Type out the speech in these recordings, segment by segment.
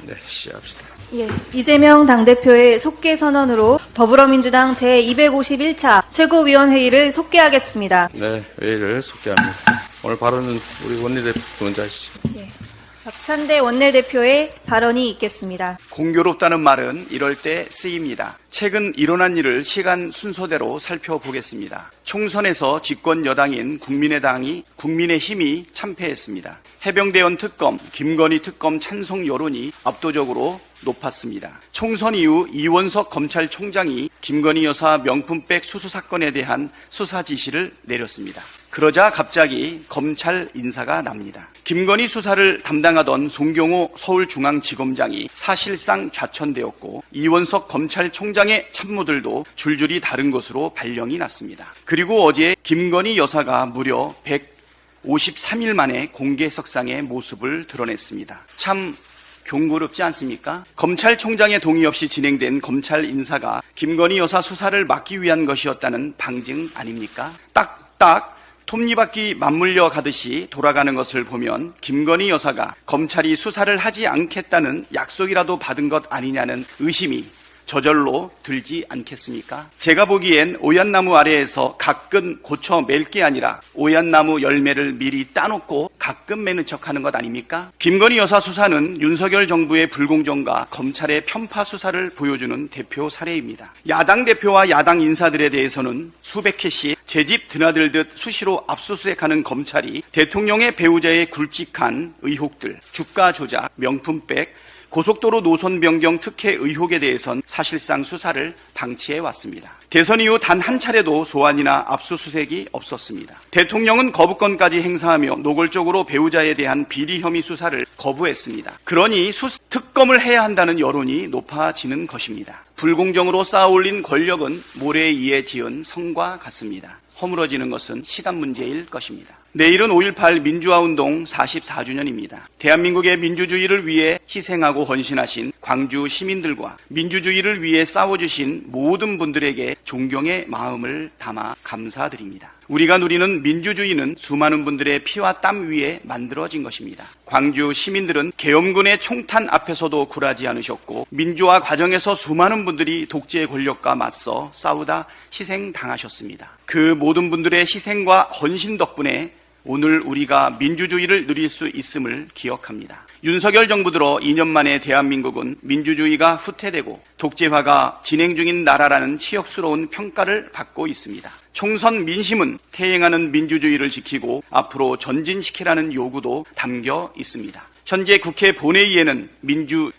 네, 시작합시다. 예, 이재명 당대표의 속개 선언으로 더불어민주당 제251차 최고위원회의를 속개하겠습니다. 네, 회의를 속개합니다. 오늘 발언은 우리 원내대표 먼저 하시죠. 예, 박찬대 원내대표의 발언이 있겠습니다. 공교롭다는 말은 이럴 때 쓰입니다. 최근 일어난 일을 시간 순서대로 살펴보겠습니다. 총선에서 집권 여당인 국민의힘이 참패했습니다. 해병대원 특검, 김건희 특검 찬성 여론이 압도적으로 높았습니다. 총선 이후 이원석 검찰총장이 김건희 여사 명품백 수수 사건에 대한 수사 지시를 내렸습니다. 그러자 갑자기 검찰 인사가 납니다. 김건희 수사를 담당하던 송경호 서울중앙지검장이 사실상 좌천되었고 이원석 검찰총장의 참모들도 줄줄이 다른 것으로 발령이 났습니다. 그리고 어제 김건희 여사가 무려 153일 만에 공개석상의 모습을 드러냈습니다. 참 경고롭지 않습니까? 검찰총장의 동의 없이 진행된 검찰 인사가 김건희 여사 수사를 막기 위한 것이었다는 방증 아닙니까? 딱딱 톱니바퀴 맞물려 가듯이 돌아가는 것을 보면 김건희 여사가 검찰이 수사를 하지 않겠다는 약속이라도 받은 것 아니냐는 의심이 저절로 들지 않겠습니까? 제가 보기엔 오얏나무 아래에서 가끔 고쳐 맬 게 아니라 오얏나무 열매를 미리 따놓고 가끔 매는 척하는 것 아닙니까? 김건희 여사 수사는 윤석열 정부의 불공정과 검찰의 편파 수사를 보여주는 대표 사례입니다. 야당 대표와 야당 인사들에 대해서는 수백 회씩 제 집 드나들듯 수시로 압수수색하는 검찰이 대통령의 배우자의 굵직한 의혹들, 주가 조작, 명품백, 고속도로 노선 변경 특혜 의혹에 대해선 사실상 수사를 방치해왔습니다. 대선 이후 단 한 차례도 소환이나 압수수색이 없었습니다. 대통령은 거부권까지 행사하며 노골적으로 배우자에 대한 비리 혐의 수사를 거부했습니다. 그러니 특검을 해야 한다는 여론이 높아지는 것입니다. 불공정으로 쌓아올린 권력은 모래에 의해 지은 성과 같습니다. 허물어지는 것은 시간 문제일 것입니다. 내일은 5.18 민주화운동 44주년입니다. 대한민국의 민주주의를 위해 희생하고 헌신하신 광주 시민들과 민주주의를 위해 싸워주신 모든 분들에게 존경의 마음을 담아 감사드립니다. 우리가 누리는 민주주의는 수많은 분들의 피와 땀 위에 만들어진 것입니다. 광주 시민들은 계엄군의 총탄 앞에서도 굴하지 않으셨고 민주화 과정에서 수많은 분들이 독재의 권력과 맞서 싸우다 희생당하셨습니다. 그 모든 분들의 희생과 헌신 덕분에 오늘 우리가 민주주의를 누릴 수 있음을 기억합니다. 윤석열 정부 들어 2년 만에 대한민국은 민주주의가 후퇴되고 독재화가 진행 중인 나라라는 치욕스러운 평가를 받고 있습니다. 총선 민심은 퇴행하는 민주주의를 지키고 앞으로 전진시키라는 요구도 담겨 있습니다. 현재 국회 본회의에는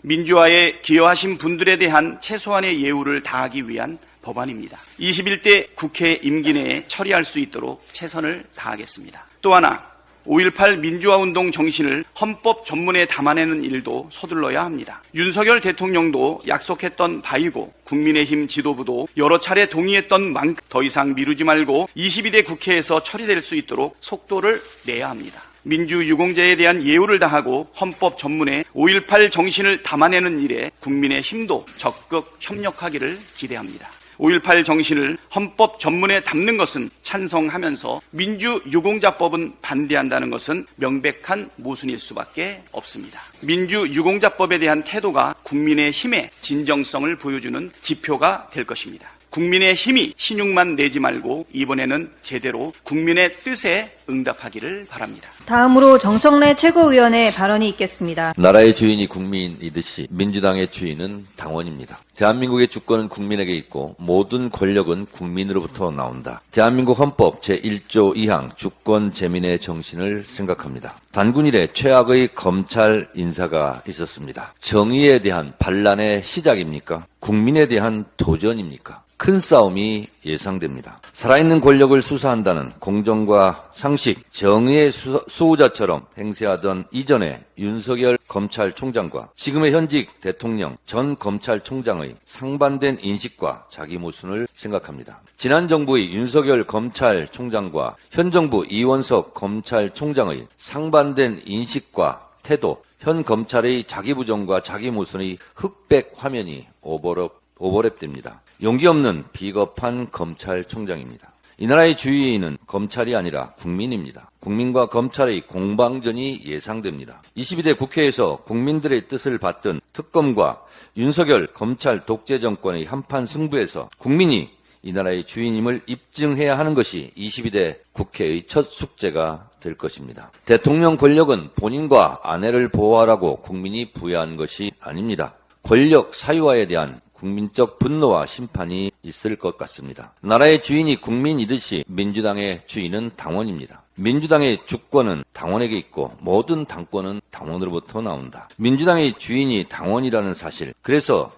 민주화에 기여하신 분들에 대한 최소한의 예우를 다하기 위한 법안입니다. 21대 국회 임기 내에 처리할 수 있도록 최선을 다하겠습니다. 또 하나, 5.18 민주화운동 정신을 헌법 전문에 담아내는 일도 서둘러야 합니다. 윤석열 대통령도 약속했던 바이고 국민의힘 지도부도 여러 차례 동의했던 만큼 더 이상 미루지 말고 22대 국회에서 처리될 수 있도록 속도를 내야 합니다. 민주유공자에 대한 예우를 다하고 헌법 전문에 5.18 정신을 담아내는 일에 국민의힘도 적극 협력하기를 기대합니다. 5.18 정신을 헌법 전문에 담는 것은 찬성하면서 민주유공자법은 반대한다는 것은 명백한 모순일 수밖에 없습니다. 민주유공자법에 대한 태도가 국민의힘의 진정성을 보여주는 지표가 될 것입니다. 국민의힘이 신용만 내지 말고 이번에는 제대로 국민의 뜻에 응답하기를 바랍니다. 다음으로 정청래 최고위원의 발언이 있겠습니다. 나라의 주인이 국민이듯이 민주당의 주인은 당원입니다. 대한민국의 주권은 국민에게 있고 모든 권력은 국민으로부터 나온다. 대한민국 헌법 제1조 2항 주권 재민의 정신을 생각합니다. 단군 이래 최악의 검찰 인사가 있었습니다. 정의에 대한 반란의 시작입니까? 국민에 대한 도전입니까? 큰 싸움이 예상됩니다. 살아있는 권력을 수사한다는 공정과 상식, 정의의 수호자처럼 행세하던 이전의 윤석열 검찰총장과 지금의 현직 대통령 전 검찰총장의 상반된 인식과 자기 모순을 생각합니다. 지난 정부의 윤석열 검찰총장과 현 정부 이원석 검찰총장의 상반된 인식과 태도, 현 검찰의 자기 부정과 자기 모순의 흑백 화면이 오버랩됩니다. 용기 없는 비겁한 검찰총장입니다. 이 나라의 주인은 검찰이 아니라 국민입니다. 국민과 검찰의 공방전이 예상됩니다. 22대 국회에서 국민들의 뜻을 받든 특검과 윤석열 검찰 독재 정권의 한판 승부에서 국민이 이 나라의 주인임을 입증해야 하는 것이 22대 국회의 첫 숙제가 될 것입니다. 대통령 권력은 본인과 아내를 보호하라고 국민이 부여한 것이 아닙니다. 권력 사유화에 대한 국민적 분노와 심판이 있을 것 같습니다. 나라의 주인이 국민이듯이 민주당의 주인은 당원입니다. 민주당의 주권은 당원에게 있고 모든 당권은 당원으로부터 나온다. 민주당의 주인이 당원이라는 사실, 그래서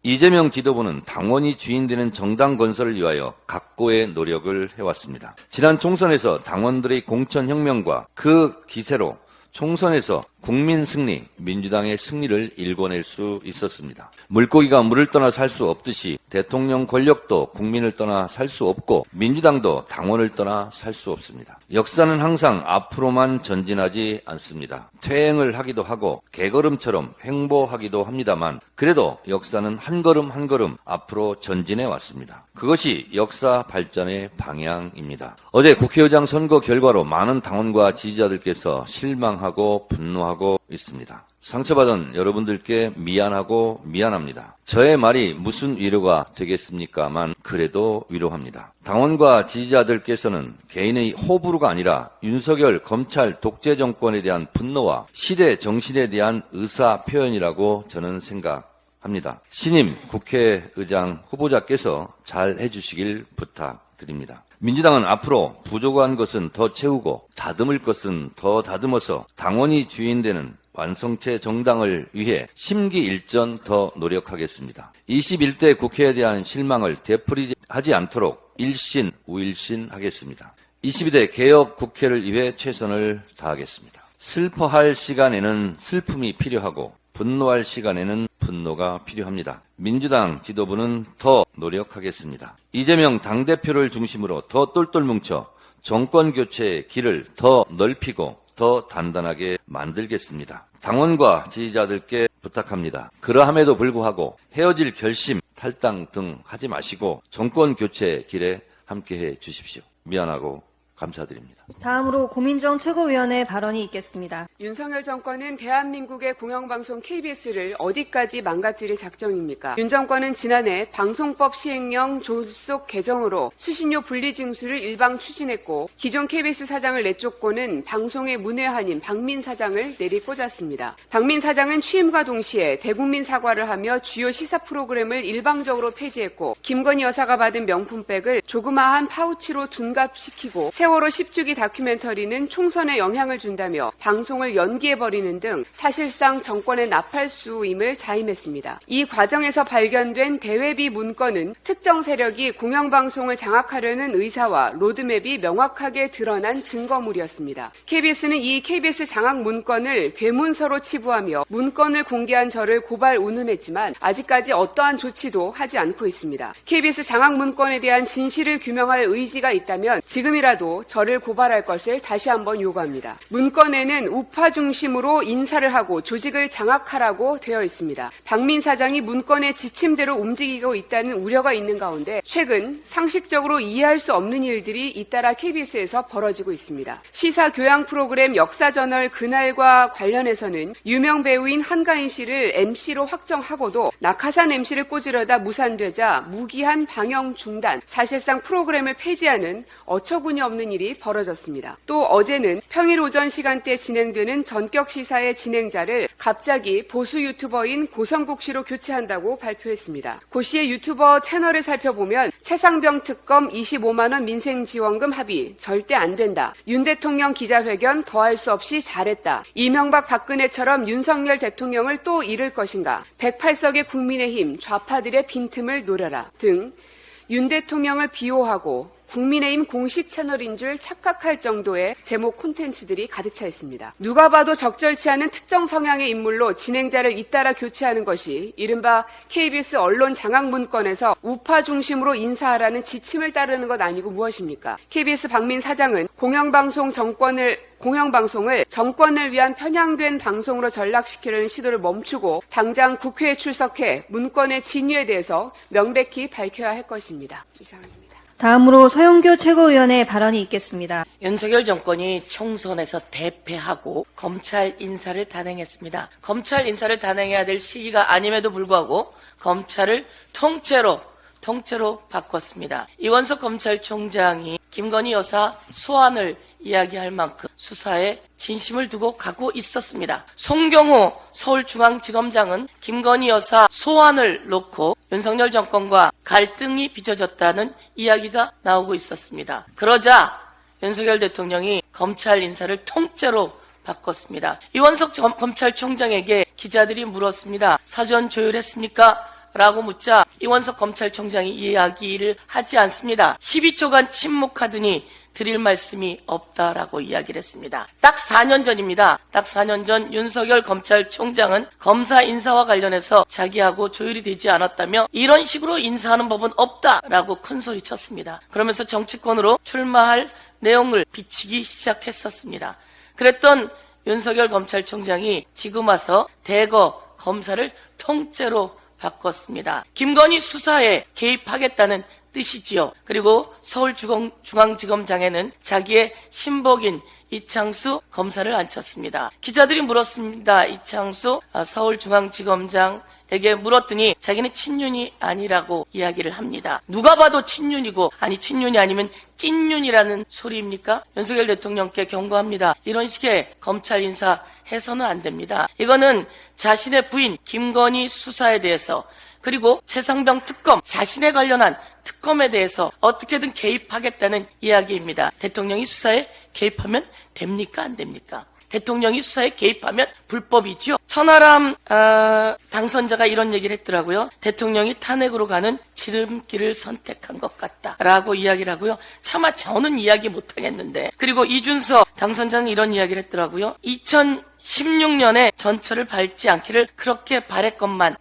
이재명 지도부는 당원이 주인되는 정당 건설을 위하여 각고의 노력을 해왔습니다. 지난 총선에서 당원들의 공천혁명과 그 기세로 총선에서 국민 승리, 민주당의 승리를 일궈낼 수 있었습니다. 물고기가 물을 떠나 살 수 없듯이 대통령 권력도 국민을 떠나 살 수 없고 민주당도 당원을 떠나 살 수 없습니다. 역사는 항상 앞으로만 전진하지 않습니다. 퇴행을 하기도 하고 개걸음처럼 횡보하기도 합니다만 그래도 역사는 한 걸음 한 걸음 앞으로 전진해 왔습니다. 그것이 역사 발전의 방향입니다. 어제 국회의장 선거 결과로 많은 당원과 지지자들께서 실망하고 분노하고 있습니다. 상처받은 여러분들께 미안하고 미안합니다. 저의 말이 무슨 위로가 되겠습니까만 그래도 위로합니다. 당원과 지지자들께서는 개인의 호불호가 아니라 윤석열 검찰 독재 정권에 대한 분노와 시대 정신에 대한 의사 표현이라고 저는 생각합니다. 신임 국회의장 후보자께서 잘 해주시길 부탁드립니다. 민주당은 앞으로 부족한 것은 더 채우고 다듬을 것은 더 다듬어서 당원이 주인되는 완성체 정당을 위해 심기일전 더 노력하겠습니다. 21대 국회에 대한 실망을 되풀이하지 않도록 일신 우일신 하겠습니다. 22대 개혁 국회를 위해 최선을 다하겠습니다. 슬퍼할 시간에는 슬픔이 필요하고 분노할 시간에는 분노가 필요합니다. 민주당 지도부는 더 노력하겠습니다. 이재명 당대표를 중심으로 더 똘똘 뭉쳐 정권교체의 길을 더 넓히고 더 단단하게 만들겠습니다. 당원과 지지자들께 부탁합니다. 그러함에도 불구하고 헤어질 결심, 탈당 등 하지 마시고 정권교체 길에 함께해 주십시오. 미안하고 감사드립니다. 다음으로 고민정 최고위원의 발언이 있겠습니다. 윤석열 정권은 대한민국의 공영방송 KBS를 어디까지 망가뜨릴 작정입니까? 윤 정권은 지난해 방송법 시행령 졸속 개정으로 수신료 분리징수를 일방 추진했고 기존 KBS 사장을 내쫓고는 방송의 문외한인 박민 사장을 내리꽂았습니다. 박민 사장은 취임과 동시에 대국민 사과를 하며 주요 시사 프로그램을 일방적으로 폐지했고 김건희 여사가 받은 명품백을 조그마한 파우치로 둔갑시키고 세월호 10주기 다큐멘터리는 총선에 영향을 준다며 방송을 연기해버리는 등 사실상 정권의 나팔수임을 자임했습니다. 이 과정에서 발견된 대외비 문건은 특정 세력이 공영방송을 장악하려는 의사와 로드맵이 명확하게 드러난 증거물이었습니다. KBS는 이 KBS 장악 문건을 괴문서로 치부하며 문건을 공개한 저를 고발 운운했지만 아직까지 어떠한 조치도 하지 않고 있습니다. KBS 장악 문건에 대한 진실을 규명할 의지가 있다면 지금이라도 저를 고발할 것을 다시 한번 요구합니다. 문건에는 우파 중심으로 인사를 하고 조직을 장악하라고 되어 있습니다. 박민 사장이 문건의 지침대로 움직이고 있다는 우려가 있는 가운데 최근 상식적으로 이해할 수 없는 일들이 잇따라 KBS에서 벌어지고 있습니다. 시사 교양 프로그램 역사저널 그날과 관련해서는 유명 배우인 한가인 씨를 MC로 확정하고도 낙하산 MC를 꽂으려다 무산되자 무기한 방영 중단, 사실상 프로그램을 폐지하는 어처구니 없는 일이 벌어졌습니다. 또 어제는 평일 오전 시간대 진행되는 전격 시사의 진행자를 갑자기 보수 유튜버인 고성국 씨로 교체한다고 발표했습니다. 고 씨의 유튜버 채널을 살펴보면 최상병 특검 25만 원 민생지원금 합의 절대 안 된다. 윤 대통령 기자회견 더할 수 없이 잘했다. 이명박 박근혜처럼 윤석열 대통령을 또 잃을 것인가. 108석의 국민의힘 좌파들의 빈틈을 노려라 등 윤 대통령을 비호하고 국민의힘 공식 채널인 줄 착각할 정도의 제목 콘텐츠들이 가득 차 있습니다. 누가 봐도 적절치 않은 특정 성향의 인물로 진행자를 잇따라 교체하는 것이 이른바 KBS 언론 장악 문건에서 우파 중심으로 인사하라는 지침을 따르는 것 아니고 무엇입니까? KBS 박민 사장은 공영방송을 정권을 위한 편향된 방송으로 전락시키려는 시도를 멈추고 당장 국회에 출석해 문건의 진위에 대해서 명백히 밝혀야 할 것입니다. 이상입니다. 다음으로 서영교 최고위원의 발언이 있겠습니다. 윤석열 정권이 총선에서 대패하고 검찰 인사를 단행했습니다. 검찰 인사를 단행해야 될 시기가 아님에도 불구하고 검찰을 통째로 바꿨습니다. 이원석 검찰총장이 김건희 여사 소환을 이야기할 만큼 수사에 진심을 두고 가고 있었습니다. 송경호 서울중앙지검장은 김건희 여사 소환을 놓고 윤석열 정권과 갈등이 빚어졌다는 이야기가 나오고 있었습니다. 그러자 윤석열 대통령이 검찰 인사를 통째로 바꿨습니다. 이원석 검찰총장에게 기자들이 물었습니다. 사전 조율했습니까? 라고 묻자 이원석 검찰총장이 이야기를 하지 않습니다. 12초간 침묵하더니 드릴 말씀이 없다라고 이야기를 했습니다. 딱 4년 전입니다. 딱 4년 전 윤석열 검찰총장은 검사 인사와 관련해서 자기하고 조율이 되지 않았다며 이런 식으로 인사하는 법은 없다라고 큰소리 쳤습니다. 그러면서 정치권으로 출마할 내용을 비치기 시작했었습니다. 그랬던 윤석열 검찰총장이 지금 와서 대거 검사를 통째로 바꿨습니다. 김건희 수사에 개입하겠다는 뜻이지요. 그리고 서울중앙지검장에는 자기의 신복인 이창수 검사를 앉혔습니다. 기자들이 물었습니다. 이창수 서울중앙지검장에게 물었더니 자기는 친윤이 아니라고 이야기를 합니다. 누가 봐도 친윤이고 친윤이 아니면 찐윤이라는 소리입니까? 윤석열 대통령께 경고합니다. 이런 식의 검찰 인사 해서는 안 됩니다. 이거는 자신의 부인 김건희 수사에 대해서 그리고 최상병 특검 자신에 관련한 특검에 대해서 어떻게든 개입하겠다는 이야기입니다. 대통령이 수사에 개입하면 됩니까? 안 됩니까? 대통령이 수사에 개입하면 불법이지요. 천하람 당선자가 이런 얘기를 했더라고요. 대통령이 탄핵으로 가는 지름길을 선택한 것 같다라고 이야기를 하고요. 차마 저는 이야기 못하겠는데. 그리고 이준석 당선자는 이런 이야기를 했더라고요. 2016년에 전철을 밟지 않기를 그렇게 바랬건만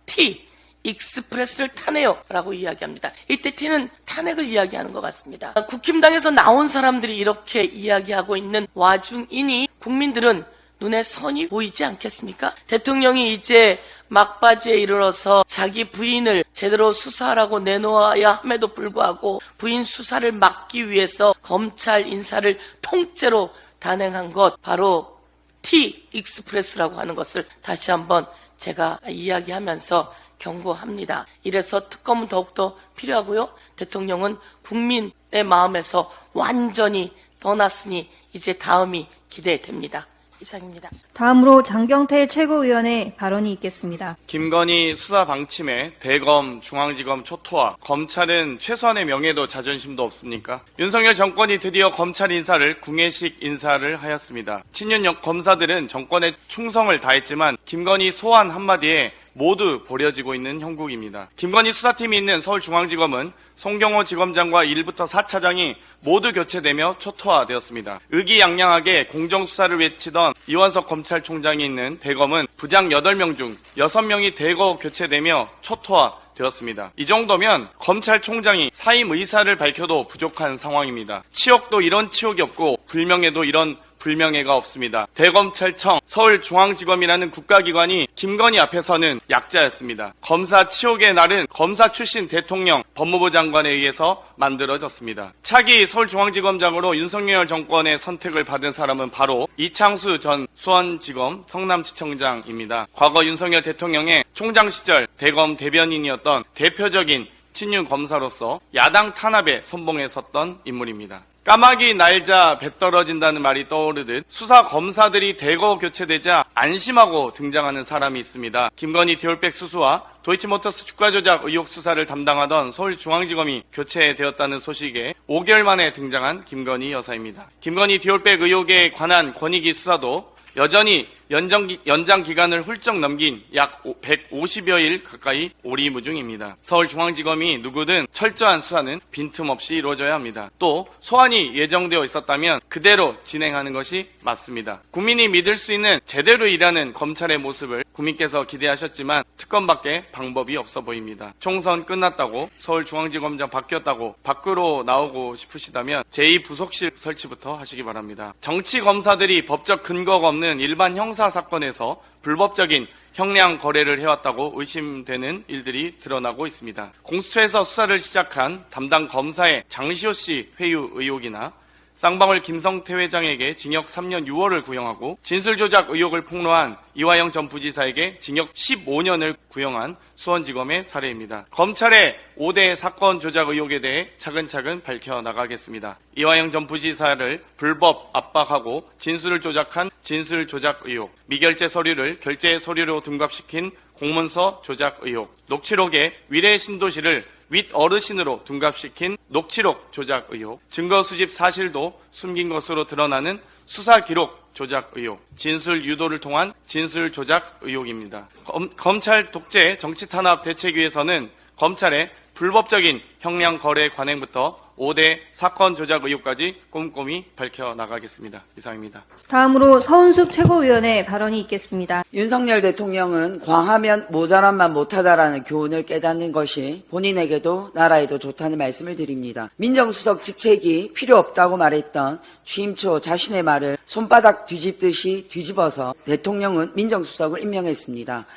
익스프레스를 타네요 라고 이야기합니다. 이때 T는 탄핵을 이야기하는 것 같습니다. 국힘당에서 나온 사람들이 이렇게 이야기하고 있는 와중이니 국민들은 눈에 선이 보이지 않겠습니까? 대통령이 이제 막바지에 이르러서 자기 부인을 제대로 수사하라고 내놓아야 함에도 불구하고 부인 수사를 막기 위해서 검찰 인사를 통째로 단행한 것 바로 T-익스프레스라고 하는 것을 다시 한번 제가 이야기하면서 경고합니다. 이래서 특검은 더욱더 필요하고요. 대통령은 국민의 마음에서 완전히 떠났으니 이제 다음이 기대됩니다. 이상입니다. 다음으로 장경태 최고위원의 발언이 있겠습니다. 김건희 수사 방침에 대검, 중앙지검 초토화, 검찰은 최소한의 명예도 자존심도 없습니까? 윤석열 정권이 드디어 검찰 인사를 궁예식 인사를 하였습니다. 친윤 검사들은 정권에 충성을 다했지만 김건희 소환 한마디에 모두 버려지고 있는 형국입니다. 김건희 수사팀이 있는 서울중앙지검은 송경호 지검장과 1부터 4차장이 모두 교체되며 초토화되었습니다. 의기양양하게 공정수사를 외치던 이원석 검찰총장이 있는 대검은 부장 8명 중 6명이 대거 교체되며 초토화되었습니다. 이 정도면 검찰총장이 사임 의사를 밝혀도 부족한 상황입니다. 치욕도 이런 치욕이 없고 불명예도 이런 불명예가 없습니다. 대검찰청, 서울중앙지검이라는 국가기관이 김건희 앞에서는 약자였습니다. 검사 치욕의 날은 검사 출신 대통령, 법무부 장관에 의해서 만들어졌습니다. 차기 서울중앙지검장으로 윤석열 정권의 선택을 받은 사람은 바로 이창수 전 수원지검 성남지청장입니다. 과거 윤석열 대통령의 총장 시절 대검 대변인이었던 대표적인 친윤 검사로서 야당 탄압에 선봉에 섰던 인물입니다. 까마귀 날자 배 떨어진다는 말이 떠오르듯 수사 검사들이 대거 교체되자 안심하고 등장하는 사람이 있습니다. 김건희 디올백 수수와 도이치모터스 주가 조작 의혹 수사를 담당하던 서울중앙지검이 교체되었다는 소식에 5개월 만에 등장한 김건희 여사입니다. 김건희 디올백 의혹에 관한 권익위 수사도 여전히 연장 기간을 훌쩍 넘긴 약 150여일 가까이 오리무중입니다. 서울중앙지검이 누구든 철저한 수사는 빈틈없이 이루어져야 합니다. 또 소환이 예정되어 있었다면 그대로 진행하는 것이 맞습니다. 국민이 믿을 수 있는 제대로 일하는 검찰의 모습을 국민께서 기대하셨지만 특검밖에 방법이 없어 보입니다. 총선 끝났다고 서울중앙지검장 바뀌었다고 밖으로 나오고 싶으시다면 제2부속실 설치부터 하시기 바랍니다. 정치 검사들이 법적 근거가 없는 일반 형사 사건에서 불법적인 형량 거래를 해왔다고 의심되는 일들이 드러나고 있습니다. 공수처에서 수사를 시작한 담당 검사의 장시호 씨 회유 의혹이나 쌍방울 김성태 회장에게 징역 3년 6월을 구형하고 진술조작 의혹을 폭로한 이화영 전 부지사에게 징역 15년을 구형한 수원지검의 사례입니다. 검찰의 5대 사건 조작 의혹에 대해 차근차근 밝혀나가겠습니다. 이화영 전 부지사를 불법 압박하고 진술을 조작한 진술 조작 의혹, 미결제 서류를 결제 서류로 둔갑시킨 공문서 조작 의혹, 녹취록의 위례 신도시를 윗 어르신으로 둔갑시킨 녹취록 조작 의혹, 증거 수집 사실도 숨긴 것으로 드러나는 수사 기록 조작 의혹, 진술 유도를 통한 진술 조작 의혹입니다. 검찰 독재 정치 탄압 대책위에서는 검찰의 불법적인 형량 거래 관행부터 5대 사건 조작 의혹까지 꼼꼼히 밝혀나가겠습니다. 이상입니다. 다음으로 서은숙 최고위원의 발언이 있겠습니다. 윤석열 대통령은 과하면 모자란만 못하다라는 교훈을 깨닫는 것이 본인에게도 나라에도 좋다는 말씀을 드립니다. 민정수석 직책이 필요 없다고 말했던 취임 초 자신의 말을 손바닥 뒤집듯이 뒤집어서 대통령은 민정수석을 임명했습니다.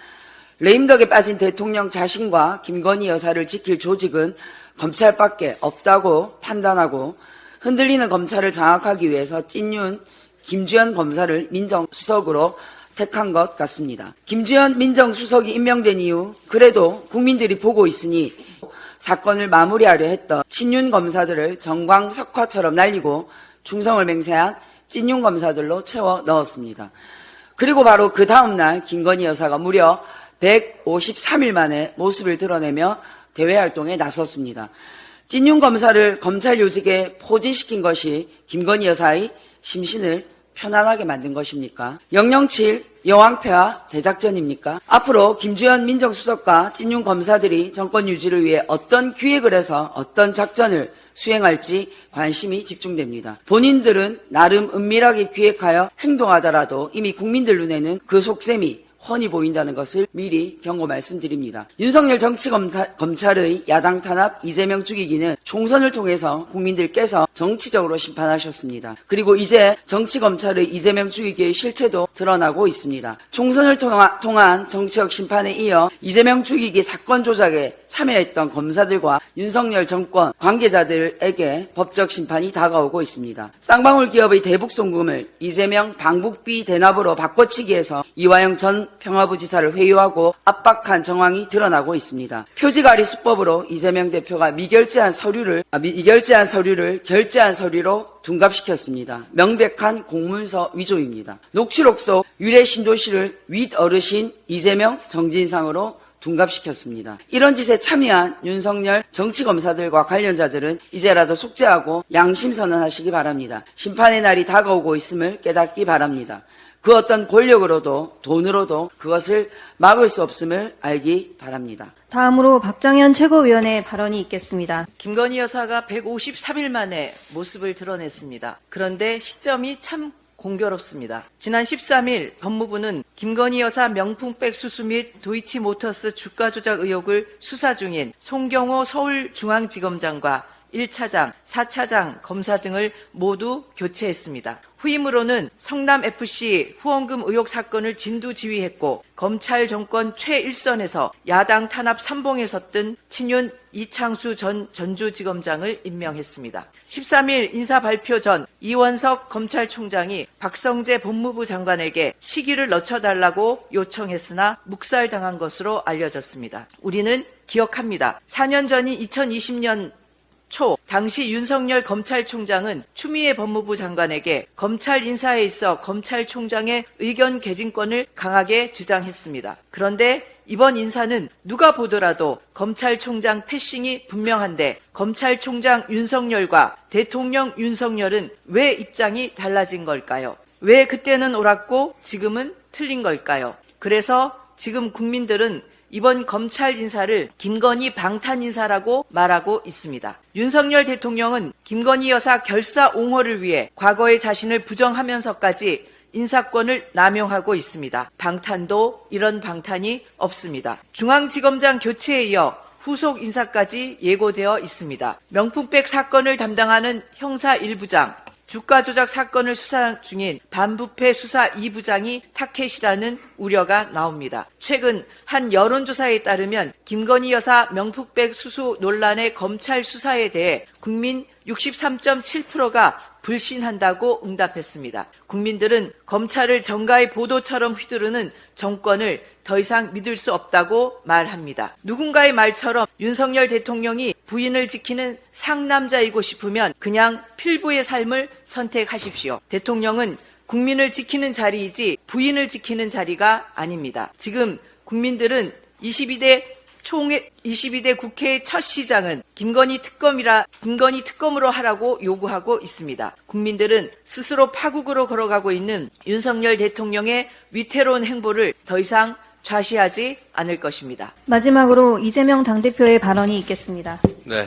레임덕에 빠진 대통령 자신과 김건희 여사를 지킬 조직은 검찰밖에 없다고 판단하고 흔들리는 검찰을 장악하기 위해서 찐윤 김주현 검사를 민정수석으로 택한 것 같습니다. 김주현 민정수석이 임명된 이후 그래도 국민들이 보고 있으니 사건을 마무리하려 했던 친윤 검사들을 정광석화처럼 날리고 충성을 맹세한 찐윤 검사들로 채워 넣었습니다. 그리고 바로 그 다음날 김건희 여사가 무려 153일 만에 모습을 드러내며 대외활동에 나섰습니다. 찐윤 검사를 검찰 요직에 포진시킨 것이 김건희 여사의 심신을 편안하게 만든 것입니까? 007 여왕폐하 대작전입니까? 앞으로 김주현 민정수석과 찐윤 검사들이 정권 유지를 위해 어떤 기획을 해서 어떤 작전을 수행할지 관심이 집중됩니다. 본인들은 나름 은밀하게 기획하여 행동하더라도 이미 국민들 눈에는 그 속셈이 훤히 보인다는 것을 미리 경고 말씀드립니다. 윤석열 정치검찰의 야당 탄압 이재명 죽이기는 총선을 통해서 국민들께서 정치적으로 심판하셨습니다. 그리고 이제 정치검찰의 이재명 죽이기의 실체도 드러나고 있습니다. 총선을 통한 정치적 심판에 이어 이재명 죽이기 사건 조작에 참여했던 검사들과 윤석열 정권 관계자들에게 법적 심판이 다가오고 있습니다. 쌍방울 기업의 대북 송금을 이재명 방북비 대납으로 바꿔치기해서 이화영 전 평화부지사를 회유하고 압박한 정황이 드러나고 있습니다. 표지가리 수법으로 이재명 대표가 미결제한 서류를 결제한 서류로 둔갑시켰습니다. 명백한 공문서 위조입니다. 녹취록 속 위례 신도시를 윗 어르신 이재명 정진상으로 둔갑시켰습니다. 이런 짓에 참여한 윤석열 정치검사들과 관련자들은 이제라도 속죄하고 양심선언하시기 바랍니다. 심판의 날이 다가오고 있음을 깨닫기 바랍니다. 그 어떤 권력으로도 돈으로도 그것을 막을 수 없음을 알기 바랍니다. 다음으로 박장현 최고위원의 발언이 있겠습니다. 김건희 여사가 153일 만에 모습을 드러냈습니다. 그런데 시점이 참 공교롭습니다. 지난 13일 법무부는 김건희 여사 명품백 수수 및 도이치모터스 주가 조작 의혹을 수사 중인 송경호 서울중앙지검장과 1차장, 4차장 검사 등을 모두 교체했습니다. 후임으로는 성남FC 후원금 의혹 사건을 진두지휘했고 검찰 정권 최일선에서 야당 탄압 선봉에 섰던 친윤 이창수 전 전주지검장을 임명했습니다. 13일 인사 발표 전 이원석 검찰총장이 박성재 법무부 장관에게 시기를 늦춰달라고 요청했으나 묵살당한 것으로 알려졌습니다. 우리는 기억합니다. 4년 전인 2020년 초 당시 윤석열 검찰총장은 추미애 법무부 장관에게 검찰 인사에 있어 검찰총장의 의견 개진권을 강하게 주장했습니다. 그런데 이번 인사는 누가 보더라도 검찰총장 패싱이 분명한데 검찰총장 윤석열과 대통령 윤석열은 왜 입장이 달라진 걸까요? 왜 그때는 옳았고 지금은 틀린 걸까요? 그래서 지금 국민들은 이번 검찰 인사를 김건희 방탄 인사라고 말하고 있습니다. 윤석열 대통령은 김건희 여사 결사 옹호를 위해 과거의 자신을 부정하면서까지 인사권을 남용하고 있습니다. 방탄도 이런 방탄이 없습니다. 중앙지검장 교체에 이어 후속 인사까지 예고되어 있습니다. 명품백 사건을 담당하는 형사 1부장, 주가 조작 사건을 수사 중인 반부패 수사 2부장이 타켓이라는 우려가 나옵니다. 최근 한 여론조사에 따르면 김건희 여사 명품백 수수 논란의 검찰 수사에 대해 국민 63.7%가 불신한다고 응답했습니다. 국민들은 검찰을 정가의 보도처럼 휘두르는 정권을 더 이상 믿을 수 없다고 말합니다. 누군가의 말처럼 윤석열 대통령이 부인을 지키는 상남자이고 싶으면 그냥 필부의 삶을 선택하십시오. 대통령은 국민을 지키는 자리이지 부인을 지키는 자리가 아닙니다. 지금 국민들은 22대 국회의 첫 시장은 김건희 특검으로 하라고 요구하고 있습니다. 국민들은 스스로 파국으로 걸어가고 있는 윤석열 대통령의 위태로운 행보를 더 이상 좌시하지 않을 것입니다. 마지막으로 이재명 당대표의 발언이 있겠습니다. 네,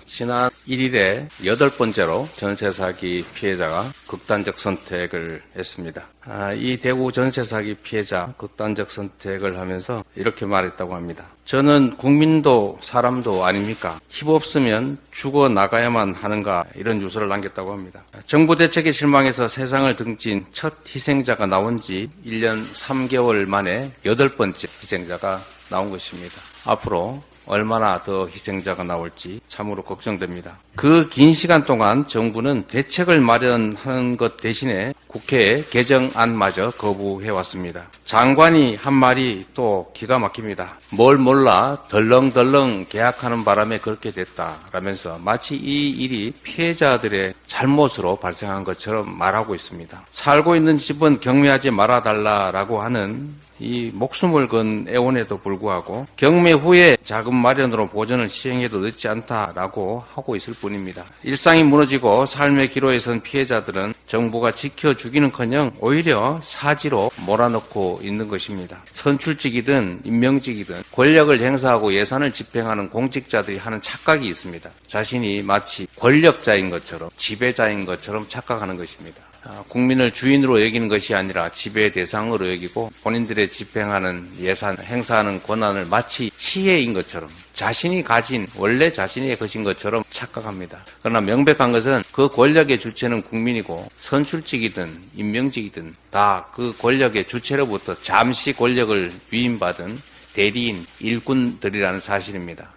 지난 1일에 8번째로 전세 사기 피해자가 극단적 선택을 했습니다. 이 대구 전세 사기 피해자 극단적 선택을 하면서 이렇게 말했다고 합니다. 저는 국민도 사람도 아닙니까? 힘없으면 죽어나가야만 하는가, 이런 유서를 남겼다고 합니다. 정부 대책에 실망해서 세상을 등진 첫 희생자가 나온 지 1년 3개월 만에 8번째 희생자가 나온 것입니다. 앞으로 얼마나 더 희생자가 나올지 참으로 걱정됩니다. 그 긴 시간 동안 정부는 대책을 마련하는 것 대신에 국회에 개정안마저 거부해왔습니다. 장관이 한 말이 또 기가 막힙니다. 뭘 몰라 덜렁덜렁 계약하는 바람에 그렇게 됐다라면서 마치 이 일이 피해자들의 잘못으로 발생한 것처럼 말하고 있습니다. 살고 있는 집은 경매하지 말아달라라고 하는 이 목숨을 건 애원에도 불구하고 경매 후에 자금 마련으로 보전을 시행해도 늦지 않다라고 하고 있을 뿐입니다. 일상이 무너지고 삶의 기로에 선 피해자들은 정부가 지켜주기는커녕 오히려 사지로 몰아넣고 있는 것입니다. 선출직이든 임명직이든 권력을 행사하고 예산을 집행하는 공직자들이 하는 착각이 있습니다. 자신이 마치 권력자인 것처럼 지배자인 것처럼 착각하는 것입니다. 국민을 주인으로 여기는 것이 아니라 지배 대상으로 여기고 본인들의 집행하는 예산, 행사하는 권한을 마치 시혜인 것처럼 자신이 가진 원래 자신의 것인 것처럼 착각합니다. 그러나 명백한 것은 그 권력의 주체는 국민이고 선출직이든 임명직이든 다 그 권력의 주체로부터 잠시 권력을 위임받은 대리인, 일꾼들이라는 사실입니다.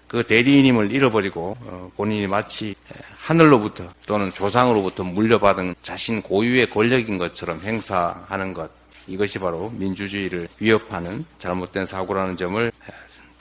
그 대리인임을 잃어버리고 본인이 마치 하늘로부터 또는 조상으로부터 물려받은 자신 고유의 권력인 것처럼 행사하는 것, 이것이 바로 민주주의를 위협하는 잘못된 사고라는 점을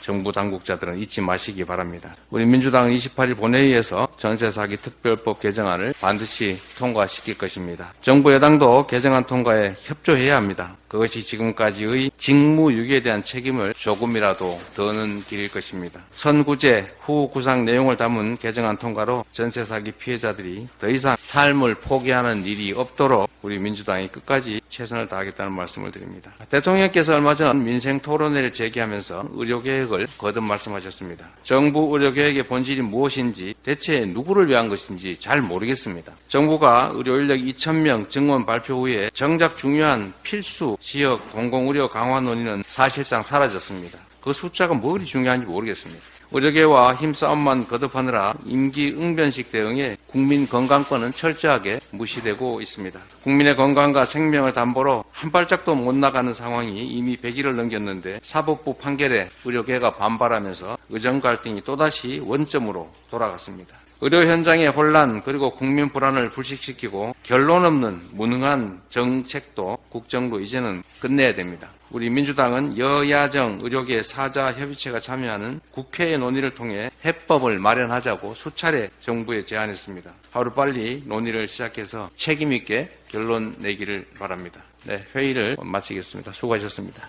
정부 당국자들은 잊지 마시기 바랍니다. 우리 민주당은 28일 본회의에서 전세사기 특별법 개정안을 반드시 통과시킬 것입니다. 정부 여당도 개정안 통과에 협조해야 합니다. 그것이 지금까지의 직무유기에 대한 책임을 조금이라도 더는 길일 것입니다. 선구제 후 구상 내용을 담은 개정안 통과로 전세사기 피해자들이 더 이상 삶을 포기하는 일이 없도록 우리 민주당이 끝까지 최선을 다하겠다는 말씀을 드립니다. 대통령께서 얼마 전 민생토론회를 제기하면서 의료개혁을 거듭 말씀하셨습니다. 정부 의료개혁의 본질이 무엇인지 대체 누구를 위한 것인지 잘 모르겠습니다. 정부가 의료인력 2,000명 증원 발표 후에 정작 중요한 필수 지역 공공의료 강화 논의는 사실상 사라졌습니다. 그 숫자가 뭐 그리 중요한지 모르겠습니다. 의료계와 힘싸움만 거듭하느라 임기 응변식 대응에 국민 건강권은 철저하게 무시되고 있습니다. 국민의 건강과 생명을 담보로 한 발짝도 못 나가는 상황이 이미 100일을 넘겼는데 사법부 판결에 의료계가 반발하면서 의정 갈등이 또다시 원점으로 돌아갔습니다. 의료 현장의 혼란 그리고 국민 불안을 불식시키고 결론 없는 무능한 정책도 국정도 이제는 끝내야 됩니다. 우리 민주당은 여야정 의료계 사자 협의체가 참여하는 국회의 논의를 통해 해법을 마련하자고 수차례 정부에 제안했습니다. 하루빨리 논의를 시작해서 책임 있게 결론 내기를 바랍니다. 네, 회의를 마치겠습니다. 수고하셨습니다.